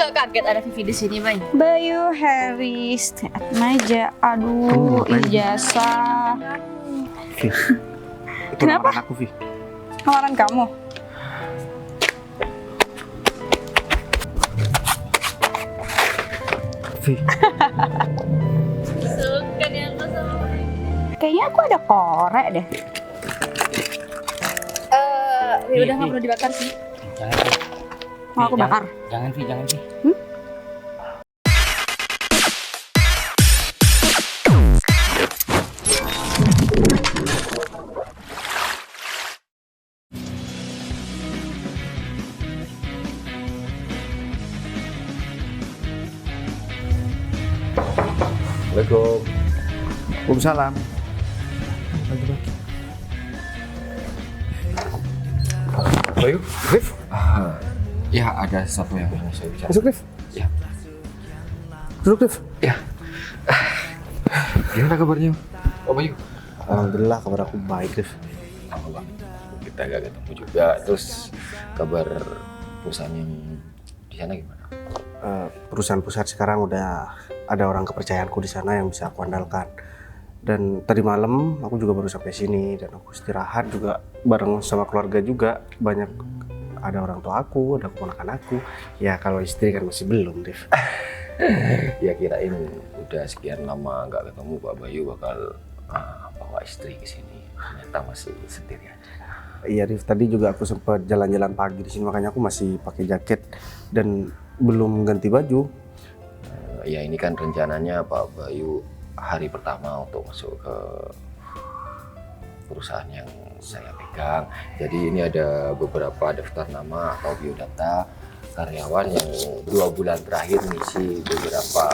nggak kaget ada Vivi di sini, Bay? Bayu, Harris, Maja, aduh, ijazah. Vi, itu Kenapa? lamaran aku, Vi. Lamaran kamu? Vi, Suka dia aku sama Kayaknya aku ada korek deh. udah nggak perlu dibakar sih. jangan, Vi. Mau aku bakar? Jangan, Vi, jangan, Vi. Assalamualaikum. Waalaikumsalam. Bayu, Rif, Ya, ada sesuatu yang ingin saya bicara. masuk Rif. Ya. Duduk Rif. Ya. Gimana kabarnya, Pak Bayu? Alhamdulillah kabar aku baik Rif. Lama banget kita gak ketemu juga. Terus kabar perusahaan yang di sana gimana? Perusahaan sekarang udah ada orang kepercayaanku di sana yang bisa aku andalkan. Dan tadi malam aku juga baru sampai sini dan aku istirahat juga bareng sama keluarga juga. Banyak ada orang tua aku, ada keponakan aku. Ya kalau istri kan masih belum, Rif. Ya kirain udah sekian lama nggak ketemu Pak Bayu bakal bawa istri ke sini. Ternyata masih sendirian. Iya Rif, tadi juga aku sempat jalan-jalan pagi di sini makanya aku masih pakai jaket dan belum ganti baju. Ya ini kan rencananya Pak Bayu hari pertama untuk masuk ke perusahaan yang saya pegang. Jadi ini ada beberapa daftar nama atau biodata karyawan yang 2 bulan terakhir ngisi beberapa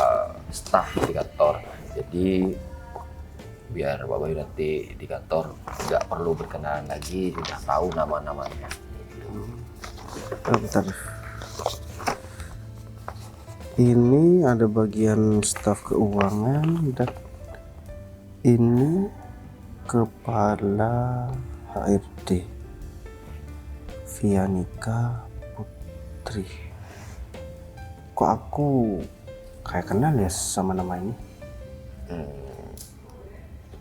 staf di kantor. Jadi biar Pak Bayu nanti di kantor nggak perlu berkenalan lagi, sudah tahu nama-namanya. Bentar. Ini ada bagian staf keuangan dan ini kepala HRD Vianika Putri. Kok aku kayak kenal ya sama nama ini?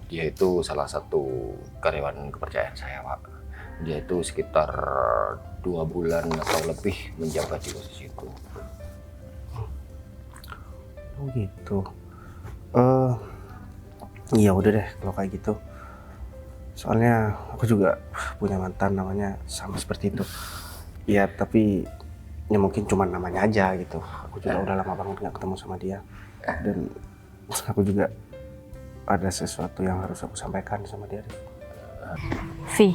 Dia itu salah satu karyawan kepercayaan saya, Pak. Dia itu sekitar 2 bulan atau lebih menjabat di posisi itu. Oh gitu. Ya udah deh kalau kayak gitu. Soalnya aku juga punya mantan namanya sama seperti itu. Ya tapi ya mungkin cuma namanya aja gitu. Aku juga udah lama banget nggak ketemu sama dia. Dan aku juga ada sesuatu yang harus aku sampaikan sama dia. Vi,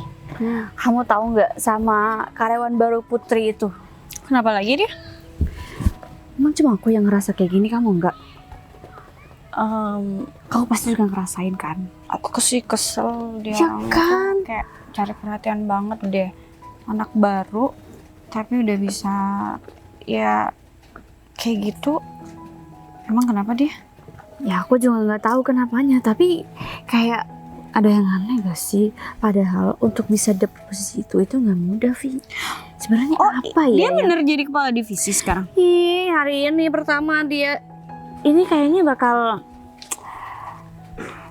kamu tahu nggak sama karyawan baru Putri itu? Kenapa lagi dia? Emang cuma aku yang ngerasa kayak gini, kamu nggak? Kamu pasti juga ngerasain kan? Aku sih kesel dia. Ya orangnya kan? tuh kayak cari perhatian banget deh. Anak baru, tapi udah bisa ya kayak gitu. Emang kenapa dia? Ya aku juga nggak tahu kenapanya, tapi kayak ada yang aneh gak sih? Padahal untuk bisa dapet posisi itu nggak mudah, Vi. Sebenarnya apa ya? Dia bener jadi kepala divisi sekarang. Ih, hari ini pertama dia ini kayaknya bakal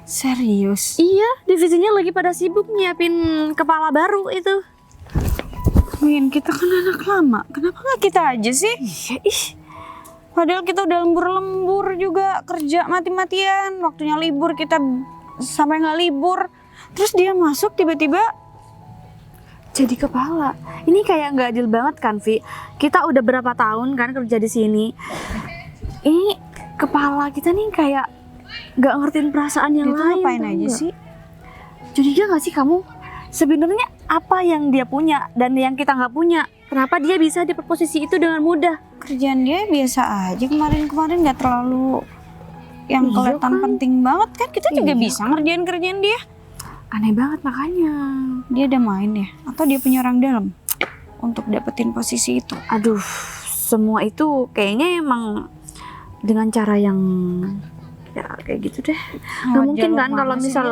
Serius? iya, divisinya lagi pada sibuk nyiapin kepala baru itu. Min, kita kan anak lama. Kenapa nggak kita aja sih? Iya, ih. Padahal kita udah lembur-lembur juga, kerja mati-matian. Waktunya libur kita sampai nggak libur. Terus dia masuk tiba-tiba Jadi kepala. Ini kayak nggak adil banget kan, Vi? Kita udah berapa tahun kan kerja di sini. Ini kepala kita nih kayak nggak ngertiin perasaan yang dia tuh lain. ngapain tau aja nggak? sih? Curiga nggak sih kamu? Sebenarnya apa yang dia punya dan yang kita nggak punya? Kenapa dia bisa di posisi itu dengan mudah? Kerjaan dia biasa aja kemarin-kemarin, nggak terlalu yang Iya kelihatan kan? penting banget kan. Kita juga Iya bisa ngerjain kerjaan dia. Aneh banget makanya. Dia ada main ya? Atau dia punya orang dalam untuk dapetin posisi itu? Aduh, semua itu kayaknya emang dengan cara yang ya kayak gitu deh. Nggak mungkin jalur kan mana kalau sih misal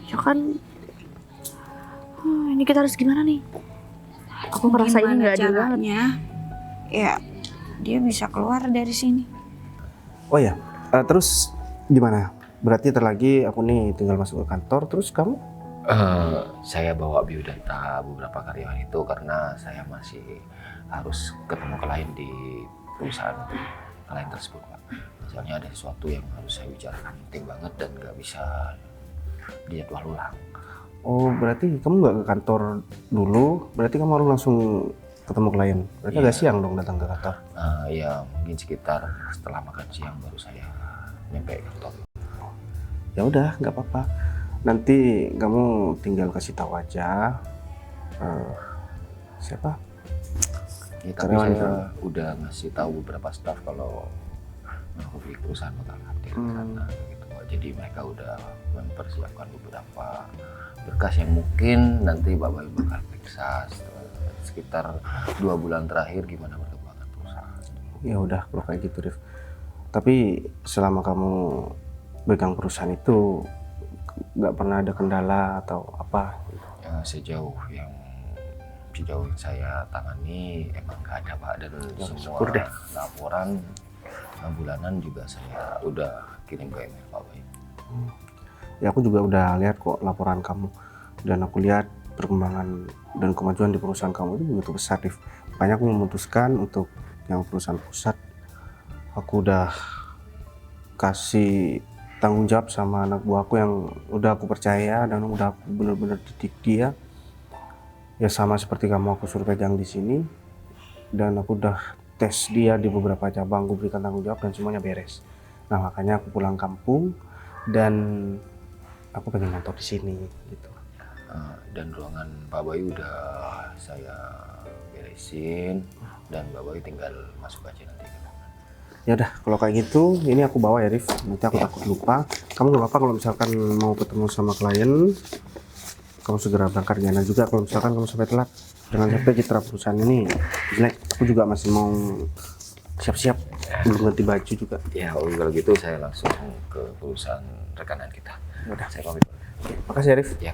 ya kan ini kita harus gimana nih? Aku ngerasa ini Gimana nggak adil banget. caranya? Ya dia bisa keluar dari sini. Oh ya, terus gimana? Berarti terlagi aku nih tinggal masuk ke kantor, terus kamu? Saya bawa biodata beberapa karyawan itu karena saya masih harus ketemu klien di perusahaan klien tersebut, Pak. Soalnya ada sesuatu yang harus saya bicarakan penting banget dan nggak bisa dijadwal ulang. Oh, berarti kamu nggak ke kantor dulu, berarti kamu harus langsung ketemu klien. Berarti agak siang dong datang ke kantor. Ya mungkin sekitar setelah makan siang baru saya nyampe kantor. Ya udah, nggak apa-apa. Nanti kamu tinggal kasih tahu aja siapa? Ya, tapi Karyawan saya udah ngasih tahu beberapa staff kalau aku di perusahaan bakal hadir ke sana gitu. Jadi mereka udah mempersiapkan beberapa berkas yang mungkin nanti Bapak Ibu bakal periksa sekitar 2 bulan terakhir gimana perkembangan perusahaan. Ya udah, kalau kayak gitu, Rif. Tapi selama kamu pegang perusahaan itu nggak pernah ada kendala atau apa? Ya, sejauh yang saya tangani emang nggak ada, Pak, dan semua syukur deh. laporan bulanan juga saya udah kirim ke email Pak Bayu. Ya aku juga udah lihat kok laporan kamu, dan aku lihat perkembangan dan kemajuan di perusahaan kamu itu begitu besar, Rif. Makanya aku memutuskan untuk yang perusahaan pusat, aku udah kasih tanggung jawab sama anak buahku yang udah aku percaya dan udah aku bener-bener didik dia. Ya sama seperti kamu, aku suruh pegang di sini, dan aku udah tes dia di beberapa cabang, aku berikan tanggung jawab dan semuanya beres. Nah makanya aku pulang kampung dan aku pengen ngantor di sini gitu. Dan ruangan Pak Bayu udah saya beresin dan Pak Bayu tinggal masuk aja nanti ke dalam. Ya udah, kalau kayak gitu ini aku bawa ya, Rif. Nanti aku takut lupa. Kamu gak apa-apa kalau misalkan mau ketemu sama klien, kamu segera berangkat. Jangan juga kalau misalkan kamu sampai telat. Jangan sampai citra perusahaan ini jelek. Aku juga masih mau siap-siap, belum ganti baju juga. Ya kalau gitu saya langsung ke perusahaan rekanan kita. Udah. Saya pamit. Makasih ya, Rif. Ya.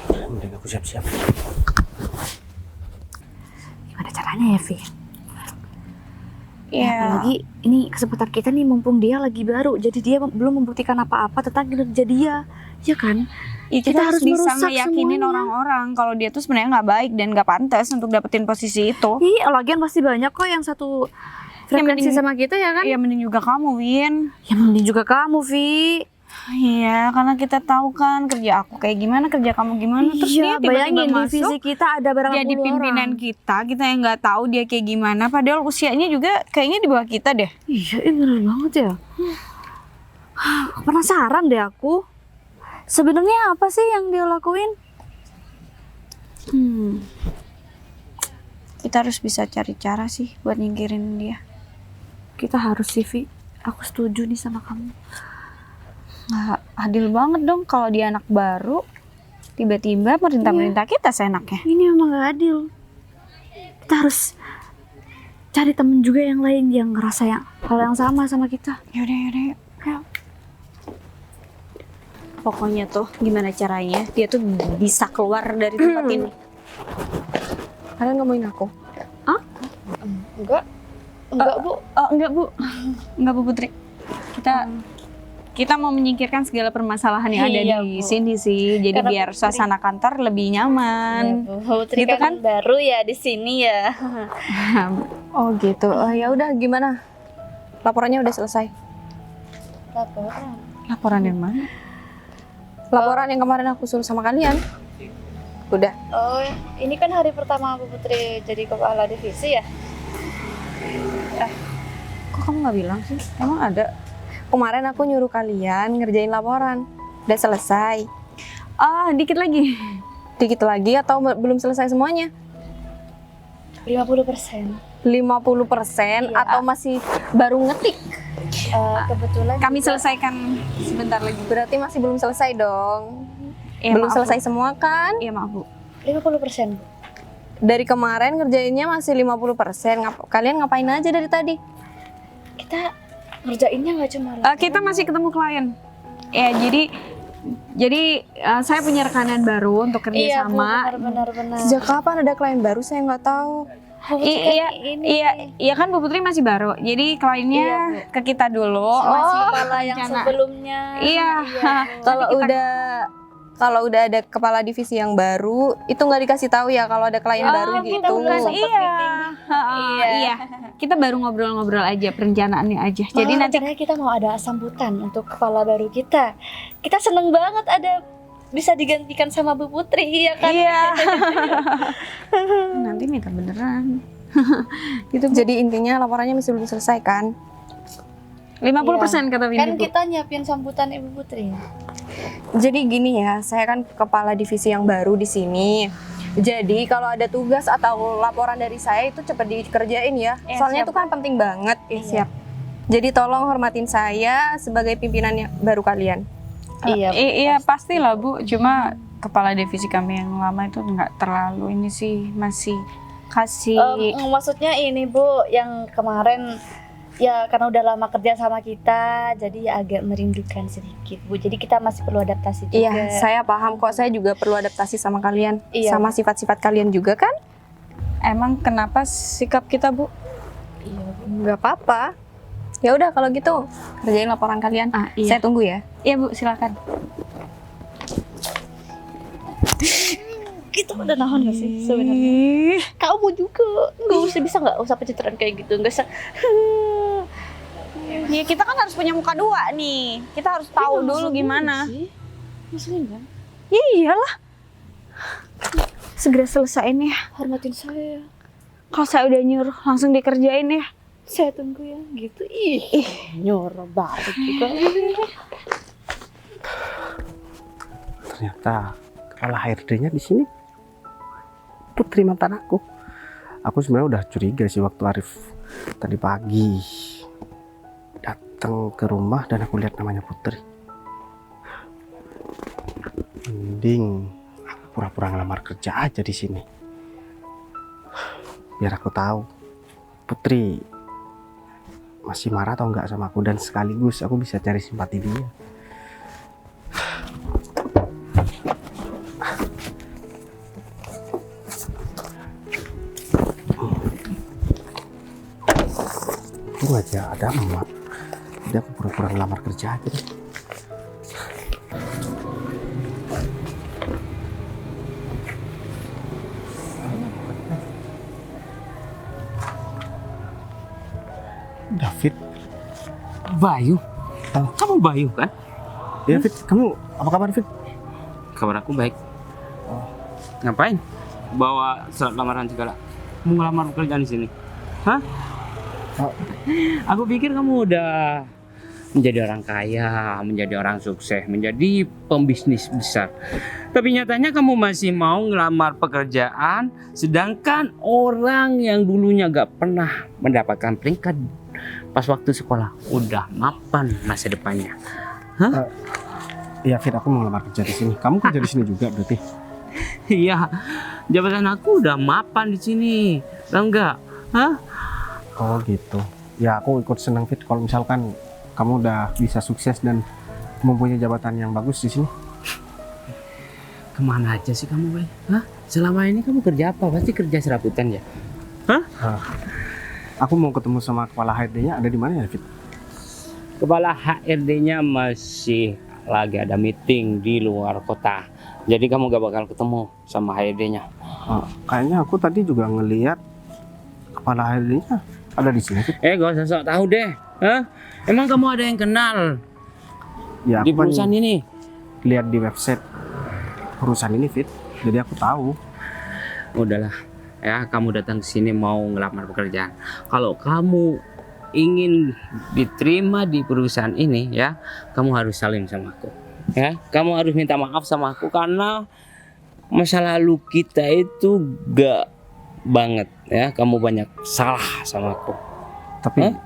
Mending aku siap-siap. Gimana caranya ya, Vi? Iya. Apalagi ini kesempatan kita nih, mumpung dia lagi baru, jadi dia belum membuktikan apa-apa tentang kinerja dia, ya kan? Ya, kita harus bisa merusak ngeyakinin semuanya. orang-orang kalau dia tuh sebenarnya nggak baik dan nggak pantas untuk dapetin posisi itu. Iya, lagian pasti banyak kok yang satu frekuensi mending- sama kita, ya kan? Ya mending juga kamu, Win. Ya mending juga kamu, Vi. Iya, karena kita tahu kan kerja aku kayak gimana, kerja kamu gimana. Terus Iya, dia tiba-tiba bayangin divisi masuk kita ada berapa jadi puluh pimpinan orang. kita yang nggak tahu dia kayak gimana. Padahal usianya juga kayaknya di bawah kita deh. Iya, bener banget ya. Penasaran deh aku. Sebenarnya apa sih yang dia lakuin? Kita harus bisa cari cara sih buat nyingkirin dia. Kita harus sih, Vi. Aku setuju nih sama kamu. Nggak adil banget dong kalau dia anak baru tiba-tiba merintah-merintah kita seenaknya. Ini memang gak adil. Kita harus cari temen juga yang lain yang ngerasa hal yang sama kita. Yaudah, yuk. Pokoknya tuh gimana caranya dia tuh bisa keluar dari tempat ini. Kalian ngomongin aku? Hah? Enggak. Enggak, Bu. Oh, enggak Bu Putri. Kita mau menyingkirkan segala permasalahan yang ada Iya, di Bu. sini sih. Jadi Karena biar Putri- suasana kantor lebih nyaman. Bu Putri Gitu kan baru ya di sini ya. Oh gitu. Ya udah, gimana? Laporannya udah selesai. Laporan. Laporan yang mana? Laporan yang kemarin aku suruh sama kalian. Udah. Oh, ini kan hari pertama Bu Putri jadi kepala divisi ya? Kok kamu nggak bilang sih? Emang ada? Kemarin aku nyuruh kalian ngerjain laporan. Udah selesai. Dikit lagi. Dikit lagi atau belum selesai semuanya? 50%. 50% atau masih baru ngetik? Kebetulan Kami selesaikan sebentar lagi. Berarti masih belum selesai dong. Ya, Belum maaf, selesai Bu. semua kan? Iya maaf Bu. 50%. Dari kemarin ngerjainnya masih 50%. Kalian ngapain aja dari tadi? Kita ngerjainnya nggak cuma Kita masih ketemu klien. Ya jadi saya punya rekanan baru untuk kerja sama. benar. Sejak kapan ada klien baru? Saya nggak tahu. Iya kan Bu Putri masih baru. Jadi kliennya ke kita dulu. Masih kepala yang rencana. sebelumnya. Iya. Kalau udah ada kepala divisi yang baru, itu nggak dikasih tahu ya kalau ada klien baru kita gitu. belum sempet Iya. Iya. Iya. Kita baru ngobrol-ngobrol aja perencanaannya aja. Jadi nanti rencananya kita mau ada sambutan untuk kepala baru kita. Kita seneng banget ada bisa digantikan sama Bu Putri, iya kan? Iya. Nanti minta beneran. Gitu. Jadi intinya laporannya masih belum selesai kan? 50% kata Windy. Kan kita nyiapin sambutan Ibu Putri. Jadi gini ya, saya kan kepala divisi yang baru di sini. Jadi kalau ada tugas atau laporan dari saya itu cepat dikerjain ya. Soalnya siap. itu kan penting banget. Siap. Jadi tolong hormatin saya sebagai pimpinan yang baru kalian. Iya. Iya pastilah Bu. Cuma kepala divisi kami yang lama itu nggak terlalu ini sih, masih kasih. Maksudnya ini Bu, yang kemarin ya karena udah lama kerja sama kita, jadi ya agak merindukan sedikit Bu. Jadi kita masih perlu adaptasi juga. Iya, saya paham kok. Saya juga perlu adaptasi sama kalian, Iya. sama sifat-sifat kalian juga kan? Emang kenapa sikap kita Bu? Nggak apa-apa. Ya udah kalau gitu kerjain laporan kalian. Iya. Saya tunggu ya. Iya Bu, silakan. Kita udah nahan gak sih sebenarnya? Kamu juga nggak bisa nggak usah pencitraan kayak gitu, nggak usah. Ya kita kan harus punya muka dua nih. Kita harus tahu dulu gimana. Maksudnya kan? Ya iyalah. Segera selesaiin ya. Hormatin saya. Kalau saya udah nyuruh langsung dikerjain ya. Saya tunggu ya, gitu. Ih, nyuruh banget juga. Ternyata kepala HRD-nya di sini Putri mantan aku. Aku sebenarnya udah curiga sih waktu Arif tadi pagi datang ke rumah dan aku lihat namanya Putri. Mending aku pura-pura ngelamar kerja aja di sini. Biar aku tahu Putri masih marah atau enggak sama aku, dan sekaligus aku bisa cari simpati dia. Untung aja ada emak. Jadi aku pura-pura ngelamar kerja aja deh. David. Bayu? Kamu Bayu kan? Ya Fit, kamu apa kabar Fit? Kabar aku baik. Ngapain? Bawa surat lamaran segala. Mau ngelamar pekerjaan di sini? Hah? Oh. Aku pikir kamu udah menjadi orang kaya, menjadi orang sukses, menjadi pembisnis besar. Tapi nyatanya kamu masih mau ngelamar pekerjaan, sedangkan orang yang dulunya gak pernah mendapatkan peringkat pas waktu sekolah udah mapan masa depannya. Hah? Iya Fit, aku mau ngelamar kerja di sini. Kamu kerja di sini juga berarti? Iya, jabatan aku udah mapan di sini, tau nggak? Hah? Oh gitu. Ya aku ikut senang Fit kalau misalkan kamu udah bisa sukses dan mempunyai jabatan yang bagus di sini. Kemana aja sih kamu, Bay? Hah? Selama ini kamu kerja apa? Pasti kerja serabutan ya? Hah? Aku mau ketemu sama kepala HRD-nya, ada di mana ya Fit? Kepala HRD-nya masih lagi ada meeting di luar kota. Jadi kamu gak bakal ketemu sama HRD-nya. Kayaknya aku tadi juga ngeliat kepala HRD-nya ada di sini Fit. Gak usah sok tahu deh. Hah? Emang kamu ada yang kenal Ya di aku kan perusahaan ini? lihat di website perusahaan ini Fit. Jadi aku tahu. Udahlah, ya kamu datang ke sini mau ngelamar pekerjaan. Kalau kamu ingin diterima di perusahaan ini, ya kamu harus salim sama aku. Ya, kamu harus minta maaf sama aku karena masa lalu kita itu gak banget, ya. Kamu banyak salah sama aku. Tapi kan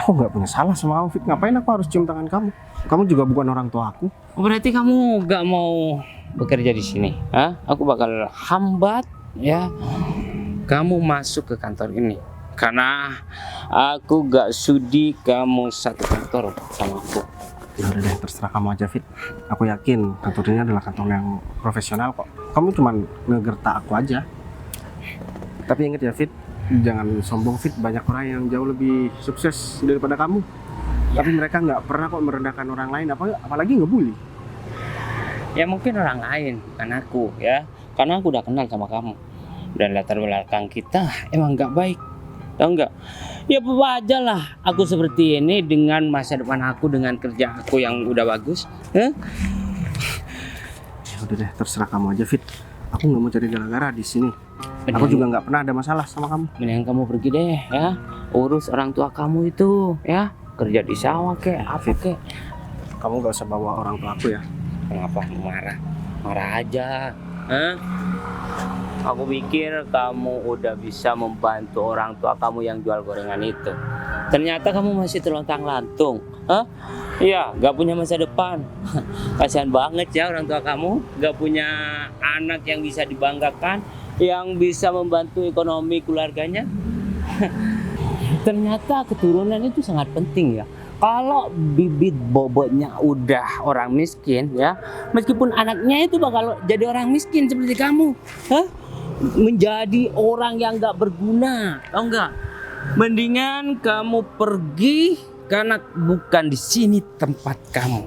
aku nggak punya salah sama kamu Fit. Ngapain aku harus cium tangan kamu? Kamu juga bukan orang tua aku. Berarti kamu gak mau bekerja di sini, ha? Aku bakal hambat, ya. Kamu masuk ke kantor ini karena aku gak sudi kamu satu kantor sama aku. Ya udah deh, terserah kamu aja Fit. Aku yakin kantor ini adalah kantor yang profesional kok. Kamu cuma ngegertak aku aja. Tapi ingat ya Fit, jangan sombong Fit, banyak orang yang jauh lebih sukses daripada kamu. Tapi mereka nggak pernah kok merendahkan orang lain, apalagi ngebully. Ya mungkin orang lain, bukan aku ya. Karena aku udah kenal sama kamu. Dan latar belakang kita emang nggak baik. Tahu nggak? Ya wajar lah aku seperti ini dengan masa depan aku, dengan kerja aku yang udah bagus. Ya udah deh, terserah kamu aja Fit. Aku nggak mau cari gara-gara di sini. Aku juga nggak pernah ada masalah sama kamu. Mendingan kamu pergi deh ya. Urus orang tua kamu itu ya. Kerja di sawah kek, apa kek. Kamu nggak usah bawa orang tua aku ya. Kenapa marah? Marah aja. Hah? Aku pikir kamu udah bisa membantu orang tua kamu yang jual gorengan itu. Ternyata kamu masih terlontang-lantung. Hah? Iya, gak punya masa depan. Kasihan banget ya orang tua kamu. Gak punya anak yang bisa dibanggakan, yang bisa membantu ekonomi keluarganya. Ternyata keturunan itu sangat penting ya. Kalau bibit bobotnya udah orang miskin ya, meskipun anaknya itu bakal jadi orang miskin seperti kamu, menjadi orang yang gak berguna, tau nggak? Mendingan kamu pergi karena bukan di sini tempat kamu.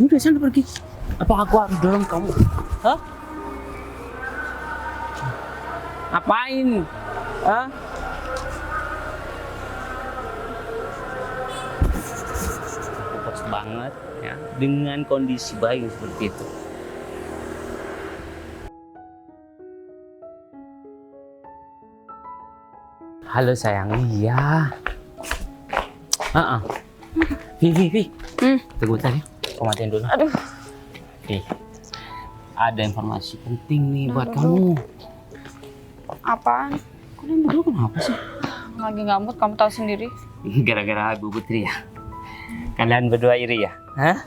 Udah sana pergi. Apa aku harus dorong kamu? Hah? Ngapain? Hah? Banget ya dengan kondisi bayi seperti itu. Halo sayang, iya. Vi. Tunggu tadi. Kau matiin dulu. Aduh. Vi, ada informasi penting nih buat kamu. Apaan? Kalian berdua kenapa sih? Lagi nggak mood, kamu tahu sendiri. Gara-gara Bu Putri ya. Kalian berdua iri ya? Hah?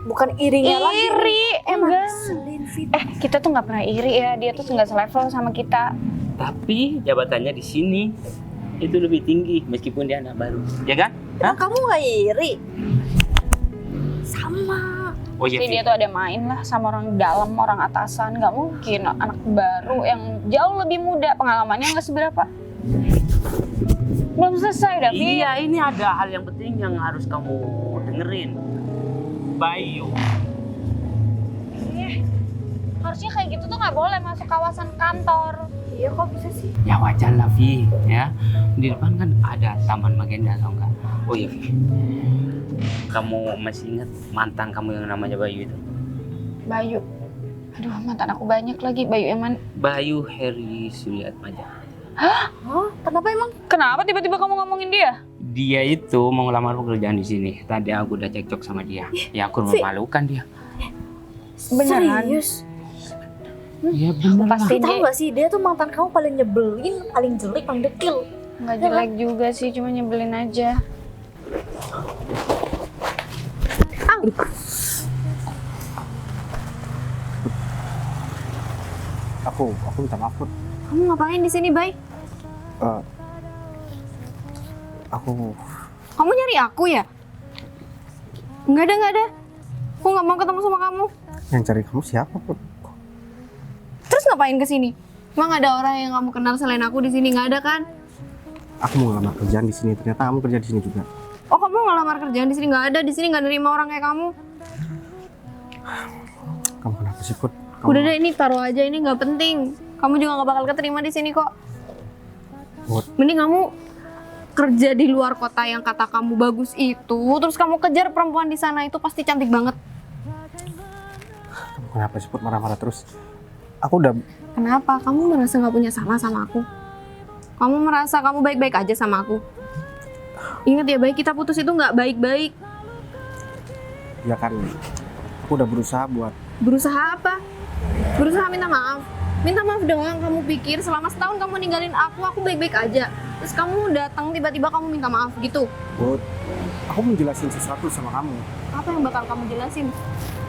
Bukan irinya lagi. Iri, enggak. Ngeselin, Fit. Kita tuh nggak pernah iri ya. Dia tuh nggak selevel sama kita. Tapi jabatannya di sini itu lebih tinggi meskipun dia anak baru, ya kan? Emang kamu gak iri? Sama. Oh iya. Jadi dia tuh ada main lah sama orang dalam, orang atasan. Nggak mungkin anak baru yang jauh lebih muda, pengalamannya nggak seberapa. Belum selesai, David. Iya, ini ada hal yang penting yang harus kamu dengerin. Bayu. Harusnya kayak gitu tuh nggak boleh masuk kawasan kantor. Iya kok bisa sih? Ya wajar lah Vi, ya. Di depan kan ada Taman Magenda, tau nggak? Oh iya Vi. Kamu masih ingat mantan kamu yang namanya Bayu itu? Bayu. Aduh, mantan aku banyak lagi. Bayu yang mana? Bayu Heri Suryatmaja. Hah? Oh, kenapa emang? Kenapa tiba-tiba kamu ngomongin dia? Dia itu mau ngelamar pekerjaan di sini. Tadi aku udah cekcok sama dia. Ya aku memalukan dia. Beneran? Serius? Iya bener lah. Pasti Tahu dia gak sih, dia tuh mantan kamu paling nyebelin, paling jelek, paling dekil. nggak jelek juga sih, cuma nyebelin aja. Aku minta maaf Put. Kamu ngapain di sini, Bay? Aku Kamu nyari aku ya? Nggak ada. Aku nggak mau ketemu sama kamu. yang cari kamu siapa Put? Terus ngapain ke sini? Emang ada orang yang kamu kenal selain aku di sini? Nggak ada kan? Aku mau ngelamar kerjaan di sini. Ternyata kamu kerja di sini juga. Oh, kamu ngelamar kerjaan di sini? Nggak ada. Di sini nggak nerima orang kayak kamu. Kamu kenapa sih Put? Udah deh, ini taruh aja, ini nggak penting. Kamu juga nggak bakal keterima di sini kok. Put. Mending kamu kerja di luar kota yang kata kamu bagus itu, terus kamu kejar perempuan di sana, itu pasti cantik banget. Kamu kenapa sih Put marah-marah terus? Aku udah. Kenapa? Kamu merasa nggak punya salah sama aku? Kamu merasa kamu baik-baik aja sama aku? Ingat ya, baik kita putus itu nggak baik-baik. Ya kan. Aku udah berusaha buat. Berusaha apa? Berusaha minta maaf. Minta maaf doang. Kamu pikir selama setahun kamu ninggalin aku baik-baik aja. Terus kamu datang tiba-tiba kamu minta maaf gitu. Put, aku mau jelasin sesuatu sama kamu. Apa yang bakal kamu jelasin?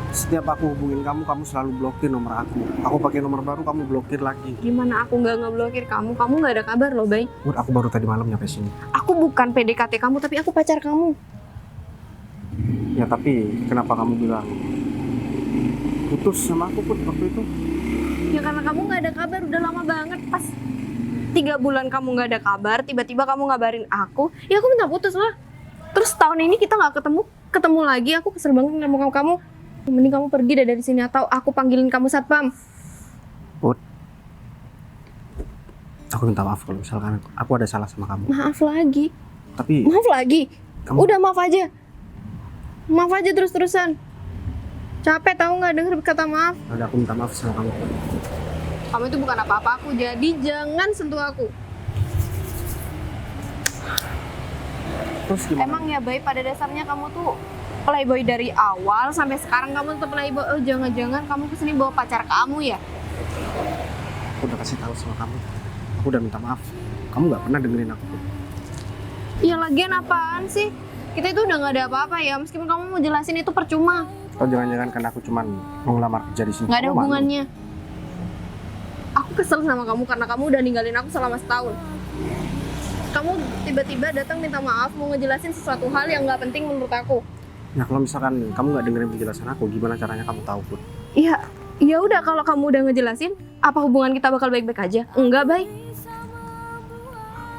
Setiap aku hubungin kamu, kamu selalu blokir nomor aku. Aku pakai nomor baru, kamu blokir lagi. Gimana aku nggak ngeblokir kamu? Kamu nggak ada kabar loh, Bay. Put, aku baru tadi malam nyampe sini. Aku bukan PDKT kamu, tapi aku pacar kamu. Ya tapi kenapa kamu bilang putus sama aku Put waktu itu? Ya karena kamu nggak ada kabar, udah lama banget. Pas 3 bulan kamu nggak ada kabar, tiba-tiba kamu ngabarin aku, ya aku minta putus lah. Terus tahun ini kita nggak ketemu lagi, aku kesel banget sama kamu. Mending kamu pergi dari sini atau aku panggilin kamu satpam. Put, aku minta maaf kalau misalkan aku ada salah sama kamu. Maaf lagi. Tapi Maaf lagi. Kamu- Udah maaf aja. Maaf aja terus-terusan. Capek tahu nggak denger kata maaf. udah aku minta maaf sama kamu. Kamu itu bukan apa-apa aku, jadi jangan sentuh aku. Terus gimana? Emang ya baik pada dasarnya kamu tuh playboy dari awal sampai sekarang kamu tetap playboy. Oh jangan-jangan kamu kesini bawa pacar kamu ya? Aku udah kasih tahu sama kamu. Aku udah minta maaf. Kamu nggak pernah dengerin aku. Ya lagian apaan sih? Kita itu udah nggak ada apa-apa ya. Meskipun kamu mau jelasin itu percuma. Atau jangan-jangan karena aku cuman mau ngelamar kerja di sini. Nggak ada Kamu malu. hubungannya. Aku kesel sama kamu karena kamu udah ninggalin aku selama setahun. Kamu tiba-tiba datang minta maaf mau ngejelasin sesuatu hal yang nggak penting menurut aku. Nah kalau misalkan kamu nggak dengerin penjelasan aku, gimana caranya kamu tahu Put? Iya, ya udah kalau kamu udah ngejelasin, apa hubungan kita bakal baik-baik aja? Enggak baik.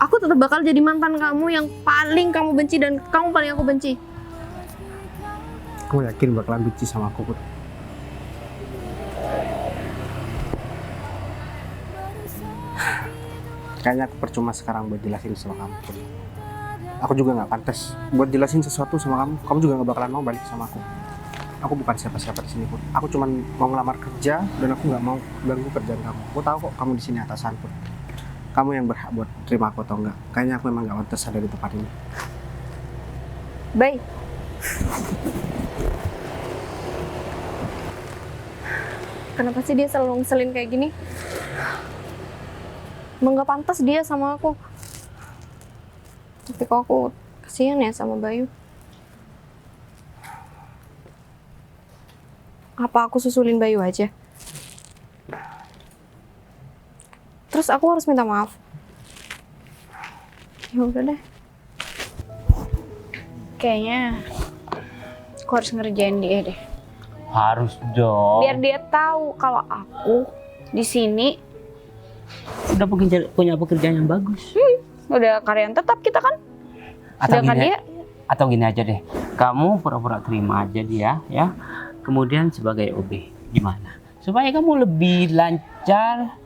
Aku tetap bakal jadi mantan kamu yang paling kamu benci dan kamu paling aku benci. Aku yakin bakalan benci sama aku Put. Kayaknya aku percuma sekarang buat jelasin sama kamu Put. Aku juga nggak pantas buat jelasin sesuatu sama kamu. Kamu juga nggak bakalan mau balik sama aku. Aku bukan siapa-siapa di sini Put. Aku cuma mau ngelamar kerja dan aku nggak mau ganggu kerjaan kamu. Aku tahu kok kamu di sini atasan Put. Kamu yang berhak buat terima aku atau enggak. Kayaknya aku memang nggak pantas ada di tempat ini. Baik. Kenapa sih dia selalu ngeselin kayak gini? Emang gak pantas dia sama aku. Tapi kok aku kasihan ya sama Bayu. Apa aku susulin Bayu aja? Terus aku harus minta maaf. Ya udah deh. Kayaknya aku harus ngerjain dia deh. Harus dong. Biar dia tahu kalau aku di sini Udah punya pekerjaan yang bagus. udah karyawan tetap kita kan. Atau Sedangkan gini, dia atau gini aja deh. Kamu pura-pura terima aja dia ya. Kemudian sebagai OB gimana? Supaya kamu lebih lancar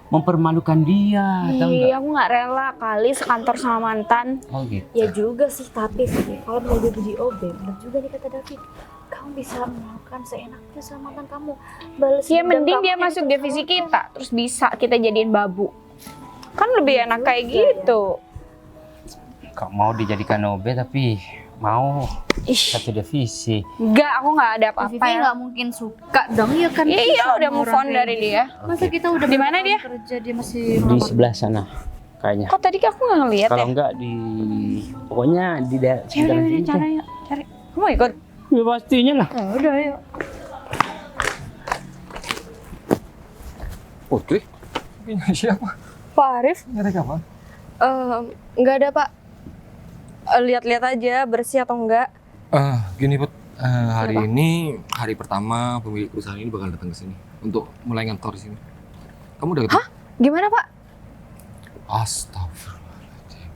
mempermalukan dia, tahu nggak? iya, aku nggak rela kali sekantor sama mantan. Oh gitu. Ya juga sih, tapi sih kalau mau jadi OB, benar juga nih kata David. Kamu bisa melakukan seenaknya sama mantan kamu. Balas Ya dendam mending kamu dia yang masuk itu divisi sama kita, terus bisa kita jadiin babu. Kan lebih enak kayak gitu. Kau mau dijadikan OB tapi mau Ih, satu divisi. enggak, aku nggak ada kamu. apa-apa Vivi ya. nggak mungkin suka dong ya kan? Iya, Susah udah sama move orang on kayak dari gitu. dia. Masa kita udah Di mana berapa dia? tahun kerja dia masih Di ngelamar? sebelah sana kayaknya. Kok tadi aku nggak ngeliat Kalau ya? enggak di pokoknya di daerah Cari, sekitaran cari, sini. cari, cari. Kamu mau ikut? Ya pastinya lah. Udah, yuk. Putri? Ini siapa? Pak Arif? Nyari kapan? Nggak ada Pak. Lihat-lihat aja bersih atau enggak. Gini Put, hari ini hari pertama pemilik perusahaan ini bakal datang ke sini untuk mulai ngantor di sini. Kamu udah ketemu? Gimana Pak? Astagfirullahaladzim.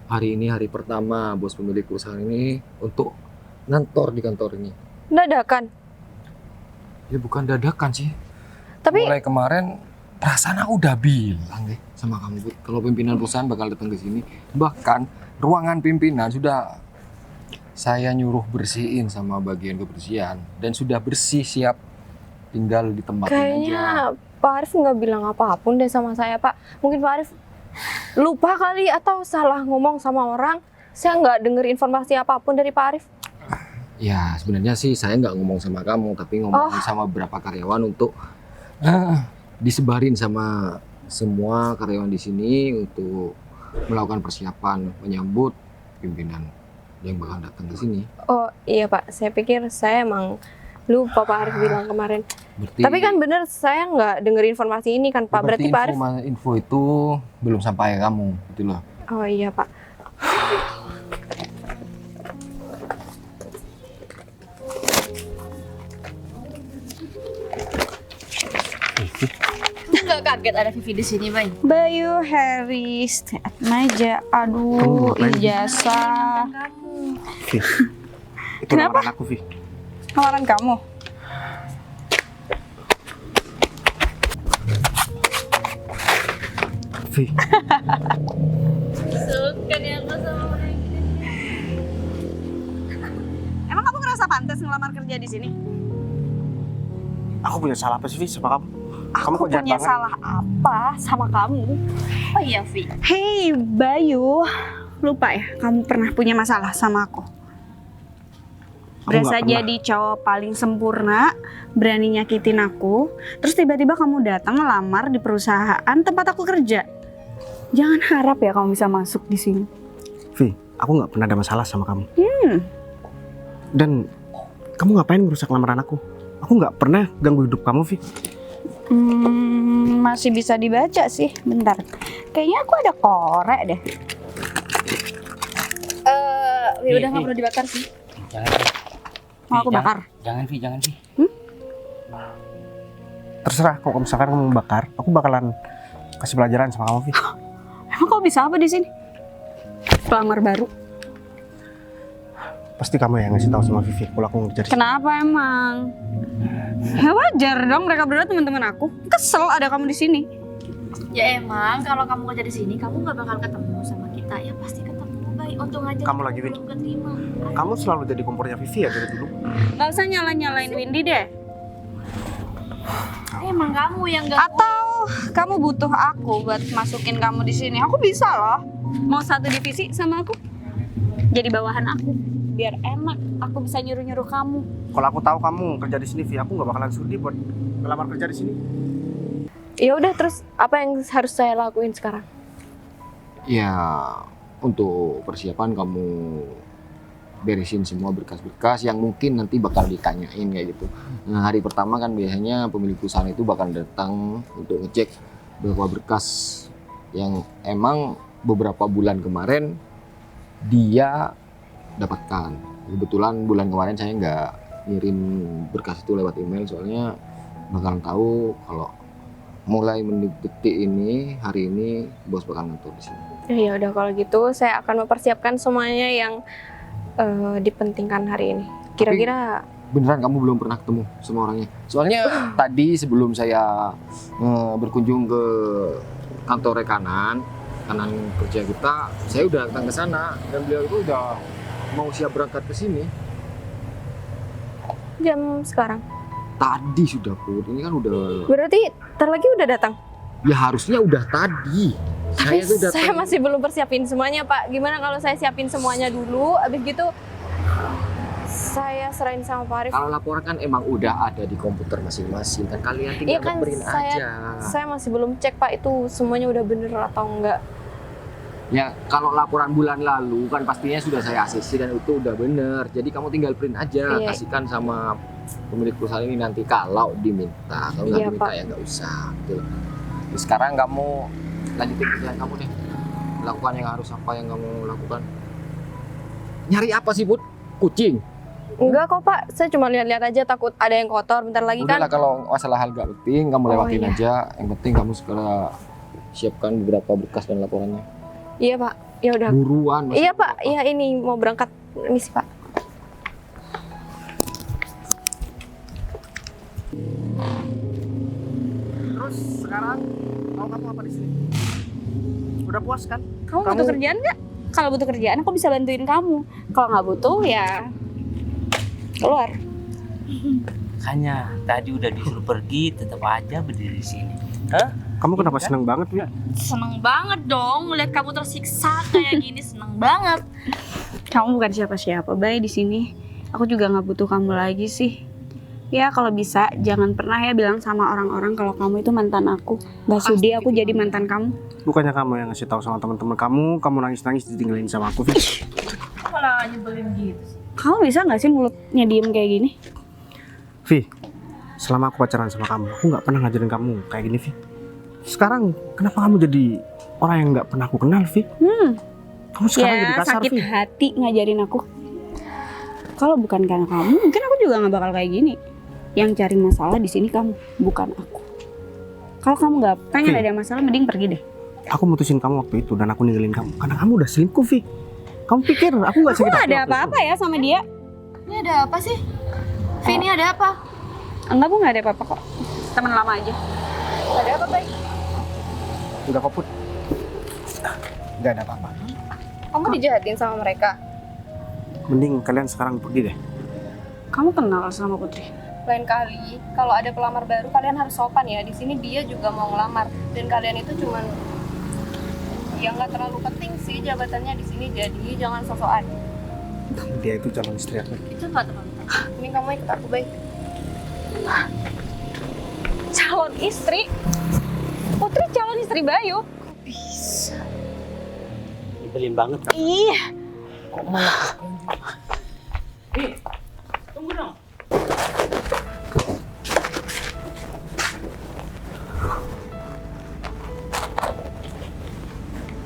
Hari ini hari pertama bos pemilik perusahaan ini untuk ngantor di kantor ini. Dadakan. Ya bukan dadakan sih. Tapi Mulai kemarin perasaan aku udah bilang deh sama kamu Put, kalau pimpinan perusahaan bakal datang ke sini. Bahkan ruangan pimpinan sudah saya nyuruh bersihin sama bagian kebersihan dan sudah bersih siap tinggal di tempat aja. kayaknya Pak Arif nggak bilang apapun deh sama saya Pak. Mungkin Pak Arif lupa kali atau salah ngomong sama orang. Saya nggak denger informasi apapun dari Pak Arif. Ya sebenarnya sih saya nggak ngomong sama kamu tapi ngomong sama beberapa karyawan untuk disebarin sama semua karyawan di sini untuk melakukan persiapan menyambut pimpinan yang bakal datang ke sini. Oh iya Pak, saya pikir saya emang lupa Pak Arif bilang kemarin. Berarti, Tapi kan bener saya nggak denger informasi ini kan Pak. Berarti Pak Arif. info itu belum sampai kamu, gitu loh. Oh iya Pak. nggak kaget ada Vivi di sini, Bay? Bayu, Harry, stay at meja. Aduh, ngapain? ijazah. Vi, itu Kenapa? lamaran aku, Vi. Lamaran kamu. Vi, Suka nih aku sama orang gini. Emang kamu ngerasa pantas ngelamar kerja di sini? aku punya salah apa sih, Vi, sama kamu? Kamu Aku kok jahat punya banget? salah apa sama kamu? Oh iya, Vi. Hei, Bayu. Lupa ya, kamu pernah punya masalah sama aku. Aku Berasa nggak pernah. jadi cowok paling sempurna, berani nyakitin aku, terus tiba-tiba kamu datang ngelamar di perusahaan tempat aku kerja. Jangan harap ya kamu bisa masuk di sini. Vi, aku nggak pernah ada masalah sama kamu. Dan kamu ngapain ngerusak lamaran aku? Aku nggak pernah ganggu hidup kamu, Vi. Masih bisa dibaca sih, bentar. Kayaknya aku ada korek deh. Vi, udah Vi. nggak perlu dibakar sih. Jangan, Vi. Mau aku Vi, bakar? Jangan, Vi, jangan, Vi. Terserah, kalau misalkan kamu mau bakar, aku bakalan kasih pelajaran sama kamu, Vi. Emang kau bisa apa di sini? Pelamar baru. Pasti kamu yang ngasih tahu sama Vivi kalau aku ngerja di sini. Kenapa emang? Ya wajar dong, mereka berdua teman-teman aku. Kesel ada kamu di sini. Ya emang kalau kamu kerja di sini kamu nggak bakal ketemu sama kita. Ya pasti ketemu, Bay. Untung aja Kamu kita lagi, Win. belum keterima. Kamu selalu jadi kompornya Vivi ya dari dulu. Gak usah nyalain Windy deh. Emang kamu yang nggak Atau kamu butuh aku buat masukin kamu di sini? Aku bisa loh. Mau satu divisi sama aku? Jadi bawahan aku. Biar enak. Aku bisa nyuruh-nyuruh kamu. Kalau aku tahu kamu kerja di sini, Vi, aku nggak bakalan sudi buat ngelamar kerja di sini. Ya udah, terus apa yang harus saya lakuin sekarang? Ya, untuk persiapan kamu beresin semua berkas-berkas yang mungkin nanti bakal ditanyain kayak gitu. Nah, hari pertama kan biasanya pemilik perusahaan itu bakal datang untuk ngecek beberapa berkas yang emang beberapa bulan kemarin dia dapatkan. Kebetulan bulan kemarin saya nggak ngirim berkas itu lewat email, soalnya bakalan tahu kalau mulai menit detik ini, hari ini bos bakal ngatur di sini. Ya udah, kalau gitu saya akan mempersiapkan semuanya yang dipentingkan hari ini. Kira-kira Beneran kamu belum pernah ketemu sama orangnya? Soalnya tadi sebelum saya berkunjung ke kantor rekanan kerja kita, saya udah datang ke sana dan beliau itu udah mau siap berangkat ke sini. jam sekarang. Tadi sudah, Put. Ini kan udah, Berarti ntar lagi udah datang. ya harusnya udah tadi. Saya tuh datang. Saya masih belum persiapin semuanya, Pak. Gimana kalau saya siapin semuanya dulu, abis gitu saya serahin sama Pak Arif. Kalau laporan kan emang udah ada di komputer masing-masing, kan kalian tinggal Iya kan, ngeprint aja. saya masih belum cek, Pak, itu semuanya udah bener atau enggak. Ya kalau laporan bulan lalu kan pastinya sudah saya ACC dan itu udah bener. Jadi kamu tinggal print aja, Iya. kasihkan sama pemilik perusahaan ini nanti kalau diminta. Kalau nggak Iya, diminta Pak. ya nggak usah. Gitu. Jadi sekarang kamu lanjutin kerjaan kamu deh. Lakukan yang harus apa yang kamu lakukan. Nyari apa sih, Bud? Kucing? Enggak kok, Pak. Saya cuma lihat-lihat aja, takut ada yang kotor bentar lagi kan. Udahlah, kalau masalah hal gak penting kamu Oh, lewatin iya. aja. Yang penting kamu segera siapkan beberapa berkas dan laporannya. Iya, Pak. Ya udah. Buruan. masih Iya, Pak. beberapa. Iya, ini mau berangkat misi, Pak. Terus sekarang mau kamu apa di sini? Udah puas kan? Kamu butuh kerjaan nggak? Kalau butuh kerjaan aku bisa bantuin kamu. Kalau nggak butuh ya keluar. Hanya tadi udah disuruh pergi, tetap aja berdiri di sini. Kamu kenapa seneng banget, Vi? seneng banget dong ngeliat kamu tersiksa kayak gini, seneng banget. Kamu bukan siapa-siapa, Bay, di sini. Aku juga nggak butuh kamu lagi sih. Ya kalau bisa jangan pernah ya bilang sama orang-orang kalau kamu itu mantan aku. Gak sudi aku jadi mantan kamu. Bukannya kamu yang ngasih tahu sama teman-teman kamu nangis-nangis ditinggalin sama aku, Vi. Malah nyebelin gitu sih. Kamu bisa nggak sih mulutnya diem kayak gini? Vi, selama aku pacaran sama kamu, aku nggak pernah ngajarin kamu kayak gini, Vi. Sekarang kenapa kamu jadi orang yang nggak pernah aku kenal, Vi? Kamu sekarang jadi Ya kasar, sakit Vi. hati ngajarin aku. Kalau bukan karena kamu, mungkin aku juga nggak bakal kayak gini. Yang cari masalah di sini kamu, bukan aku. Kalau kamu nggak pengen ada masalah, mending pergi deh. Aku mutusin kamu waktu itu dan aku ninggalin kamu karena kamu udah selingkuh, Fik. Kamu pikir aku nggak Aku sakit nggak hati ada waktu apa-apa ya sama dia. Ini ada apa sih? Vi, ini ada apa? Enggak, Bu, nggak ada apa-apa kok. Teman lama aja. Ada apa, Bay? itu? Udah kok, Put. Nggak ada apa-apa. Kamu dijahatin sama mereka? Mending kalian sekarang pergi deh. Kamu kenal sama Putri? Lain kali, kalau ada pelamar baru kalian harus sopan ya. Di sini dia juga mau ngelamar dan kalian itu cuman ya nggak terlalu penting sih jabatannya di sini. Jadi jangan sosokan. Dia itu calon istri aku. Itu nggak terlalu penting. Ini kamu ikut aku, Bay. Calon istri? Putri calon istri Bayu? Nyebelin banget. Ih, Kok malah? Tunggu dong.